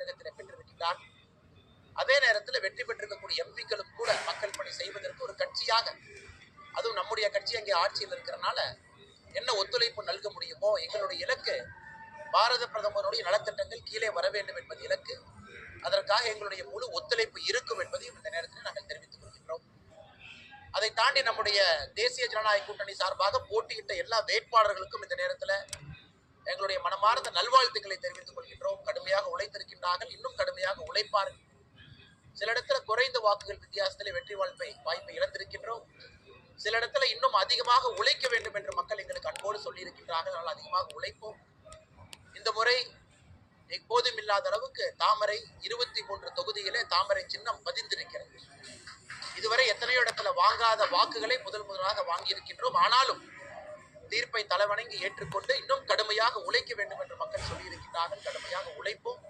தமிழகத்தில் பெற்றிருக்கிறார். அதே நேரத்தில் வெற்றி பெற்றிருக்கக்கூடிய எம்பிக்களும் கூட மக்கள் பணி செய்வதற்கு ஒரு கட்சியாக, அதுவும் நம்முடைய கட்சி அங்கே ஆட்சியில் இருக்கிறனால என்ன ஒத்துழைப்பு நல்க முடியுமோ, எங்களுடைய இலக்கு பாரத பிரதமருடைய நலத்திட்டங்கள் கீழே வர வேண்டும் என்பது இலக்கு. அதற்காக எங்களுடைய முழு ஒத்துழைப்பு இருக்கும் என்பதையும் இந்த நேரத்தில் நாங்கள் தெரிவித்துக் கொள்கின்றோம். அதை தாண்டி நம்முடைய தேசிய ஜனநாயக கூட்டணி சார்பாக போட்டியிட்ட எல்லா வேட்பாளர்களுக்கும் இந்த நேரத்தில் எங்களுடைய மனமார்ந்த நல்வாழ்த்துக்களை தெரிவித்துக் கொள்கின்றோம். கடுமையாக உழைத்திருக்கின்றார்கள், இன்னும் கடுமையாக உழைப்பார்கள். சில இடத்துல குறைந்த வாக்குகள் வித்தியாசத்தில் வெற்றி வாய்ப்பை இழந்திருக்கின்றோம். சில இடத்துல இன்னும் அதிகமாக உழைக்க வேண்டும் என்று மக்கள் எங்களுக்கு அன்போடு சொல்லி இருக்கின்றார்கள். அதனால் அதிகமாக உழைப்போம். இந்த முறை எப்போதும் இல்லாத அளவுக்கு தாமரை 23 தொகுதியிலே தாமரை சின்னம் பதிந்திருக்கிறது. இதுவரை எத்தனையோ இடத்துல வாங்காத வாக்குகளை முதலாக வாங்கியிருக்கின்றோம். ஆனாலும் தீர்ப்பை தலைவணங்கி ஏற்றுக்கொண்டு இன்னும் கடுமையாக உழைக்க வேண்டும் என்று மக்கள் சொல்லி இருக்கின்றார்கள். கடுமையாக உழைப்போம்.